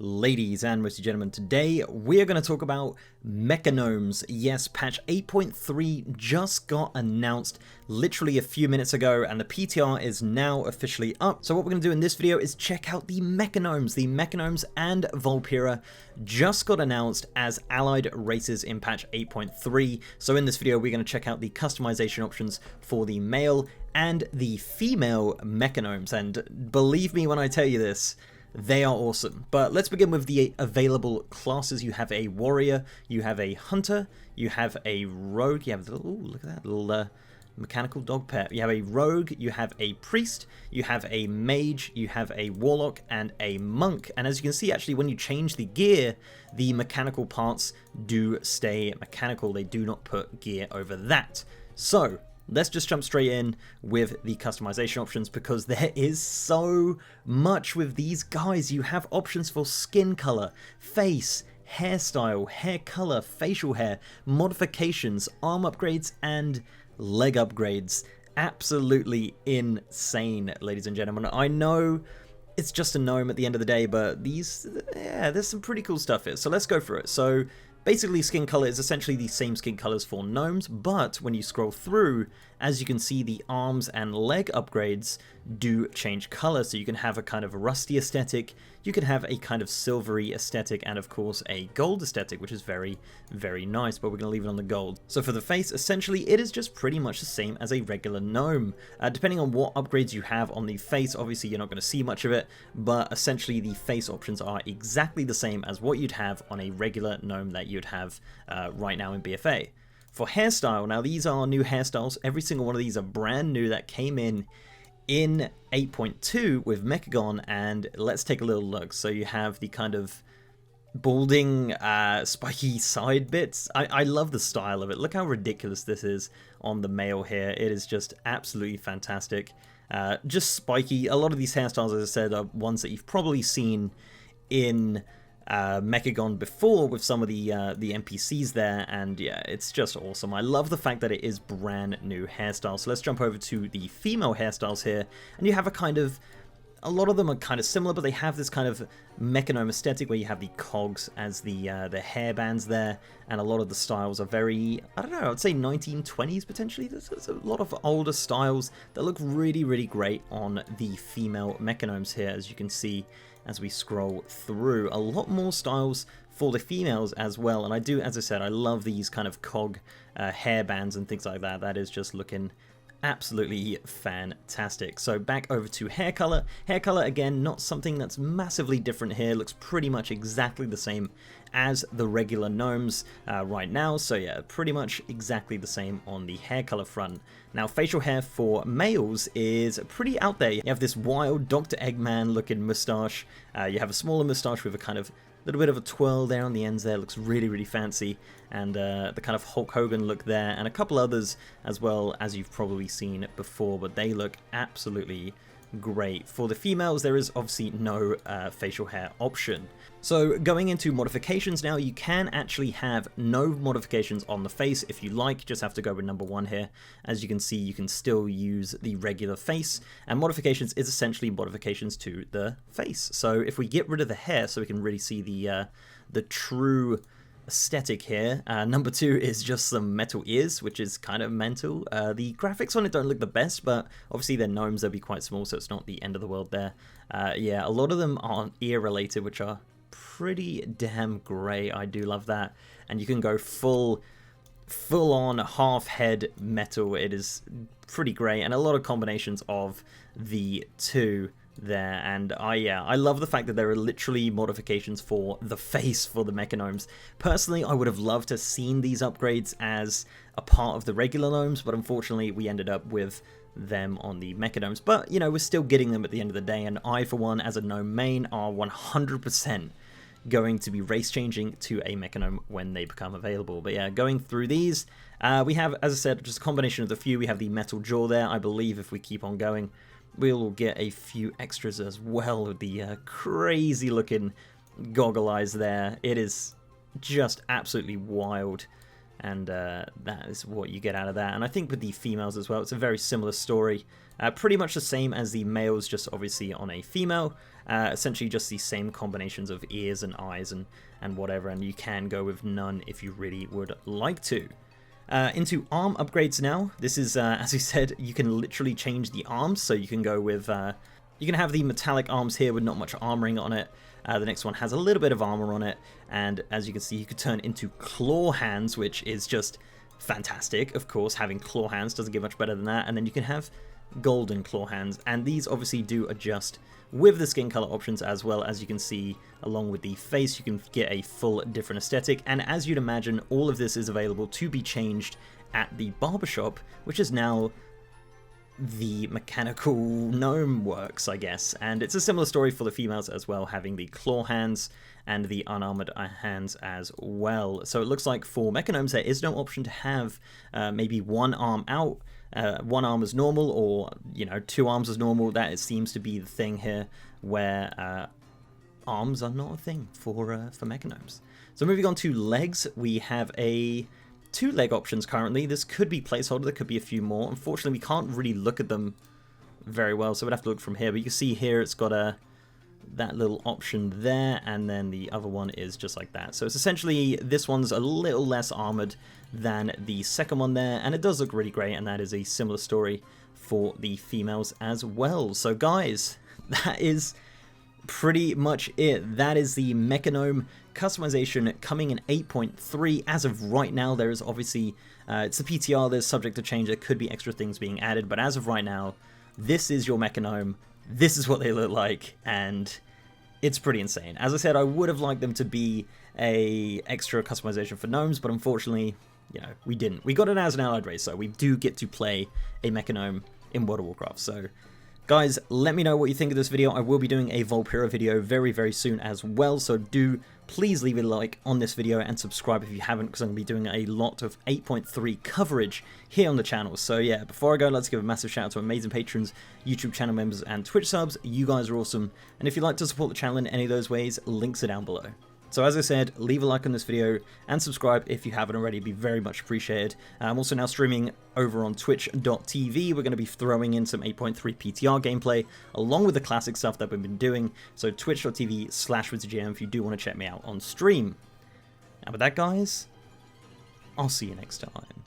Ladies and most gentlemen, today we are going to talk about Mechagnomes. Yes, patch 8.3 just got announced literally a few minutes ago, and the PTR is now officially up. So what we're going to do in this video is check out the Mechagnomes. The Mechagnomes and Vulpera just got announced as allied races in patch 8.3. So in this video, we're going to check out the customization options for the male and the female Mechagnomes. And believe me when I tell you this, they are awesome. But let's begin with the available classes. You have a warrior, you have a hunter, you have a rogue, you have the little, look at that little mechanical dog pet. You have a rogue, you have a priest, you have a mage, you have a warlock, and a monk. And as you can see, actually, when you change the gear, the mechanical parts do stay mechanical. They do not put gear over that. So let's just jump straight in with the customization options, because there is so much with these guys. You have options for skin color, face, hairstyle, hair color, facial hair, modifications, arm upgrades, and leg upgrades. Absolutely insane, ladies and gentlemen. I know it's just a gnome at the end of the day, but these, yeah, there's some pretty cool stuff here. So let's go through it. So basically, skin color is essentially the same skin colors for gnomes, but when you scroll through, as you can see, the arms and leg upgrades do change color. So you can have a kind of rusty aesthetic, you can have a kind of silvery aesthetic, and of course a gold aesthetic, which is very, very nice, but we're going to leave it on the gold. So for the face, essentially it is just pretty much the same as a regular gnome. Depending on what upgrades you have on the face, obviously you're not going to see much of it, but essentially the face options are exactly the same as what you'd have on a regular gnome that you'd have right now in BFA. For hairstyle, now these are new hairstyles. Every single one of these are brand new that came in 8.2 with Mechagnome, and let's take a little look. So you have the kind of balding, spiky side bits. I love the style of it. Look how ridiculous this is on the male here. It is just absolutely fantastic. Just spiky. A lot of these hairstyles, as I said, are ones that you've probably seen in Mechagnome before with some of the NPCs there, and yeah, it's just awesome. I love the fact that it is brand new hairstyles. So let's jump over to the female hairstyles here, and you have a lot of them are kind of similar, but they have this kind of Mechagnome aesthetic where you have the cogs as the hairbands there, and a lot of the styles are very, I don't know, I would say 1920s potentially. There's a lot of older styles that look really, really great on the female Mechagnomes here, as you can see as we scroll through. A lot more styles for the females as well, and I do, as I said, I love these kind of cog hairbands and things like that. That is just looking absolutely fantastic. So back over to hair color. Hair color, again, not something that's massively different here. Looks pretty much exactly the same as the regular gnomes right now. So yeah, pretty much exactly the same on the hair color front. Now, facial hair for males is pretty out there. You have this wild Dr. Eggman looking mustache. You have a smaller mustache with a kind of little bit of a twirl there on the ends there. Looks really, really fancy. And the kind of Hulk Hogan look there, and a couple others as well, as you've probably seen before, but they look absolutely great. For the females, there is obviously no facial hair option. So going into modifications now, you can actually have no modifications on the face if you like. You just have to go with number 1 here. As you can see, you can still use the regular face, and modifications is essentially modifications to the face. So if we get rid of the hair so we can really see the true aesthetic here, number 2 is just some metal ears, which is kind of mental. The graphics on it don't look the best, but obviously they're gnomes, they'll be quite small, so it's not the end of the world there. Yeah, a lot of them aren't ear related, which are pretty damn great. I do love that. And you can go full on half head metal. It is pretty great, and a lot of combinations of the two there. And I love the fact that there are literally modifications for the face for the Mechagnomes. Personally, I would have loved to have seen these upgrades as a part of the regular gnomes, but unfortunately we ended up with them on the Mechagnomes. But you know, we're still getting them at the end of the day, and I, for one, as a gnome main, are 100% going to be race changing to a Mechagnome when they become available. But yeah, going through these, we have, as I said, just a combination of the few. We have the metal jaw there. I believe if we keep on going, we'll get a few extras as well with the crazy looking goggle eyes there. It is just absolutely wild and that is what you get out of that. And I think with the females as well, it's a very similar story. Pretty much the same as the males, just obviously on a female. Essentially just the same combinations of ears and eyes and whatever, and you can go with none if you really would like to. Into arm upgrades now. This is, as we said, you can literally change the arms, so you can go with, you can have the metallic arms here with not much armoring on it. The next one has a little bit of armor on it, and as you can see, you could turn into claw hands, which is just fantastic. Of course, having claw hands doesn't get much better than that. And then you can have golden claw hands, and these obviously do adjust with the skin color options as well. As you can see, along with the face, you can get a full different aesthetic, and as you'd imagine, all of this is available to be changed at the barbershop, which is now the mechanical gnome works, I guess. And it's a similar story for the females as well, having the claw hands and the unarmored hands as well. So it looks like for Mechagnomes there is no option to have maybe one arm out, one arm as normal, or, you know, two arms as normal. That it seems to be the thing here, where arms are not a thing for Mechagnomes. So moving on to legs, we have two leg options currently. This could be placeholder, there could be a few more. Unfortunately, we can't really look at them very well, so we'd have to look from here. But you can see here it's got that little option there, and then the other one is just like that. So it's essentially, this one's a little less armored than the second one there, and it does look really great, and that is a similar story for the females as well. So guys, that is pretty much it. That is the Mechagnome customization coming in 8.3 as of right now. There is obviously, it's the PTR, there's subject to change, there could be extra things being added, but as of right now, this is your Mechagnome, this is what they look like, and it's pretty insane. As I said, I would have liked them to be a extra customization for gnomes, but unfortunately, you know, we didn't. We got it as an allied race, so we do get to play a Mechagnome in World of Warcraft. So guys, let me know what you think of this video. I will be doing a Volpira video very, very soon as well, so do please leave a like on this video and subscribe if you haven't, because I'm going to be doing a lot of 8.3 coverage here on the channel. So yeah, before I go, let's give a massive shout out to amazing patrons, YouTube channel members, and Twitch subs. You guys are awesome, and if you'd like to support the channel in any of those ways, links are down below. So as I said, leave a like on this video and subscribe if you haven't already. It'd be very much appreciated. I'm also now streaming over on twitch.tv. We're going to be throwing in some 8.3 PTR gameplay along with the classic stuff that we've been doing. So twitch.tv/WizardGM if you do want to check me out on stream. And with that, guys, I'll see you next time.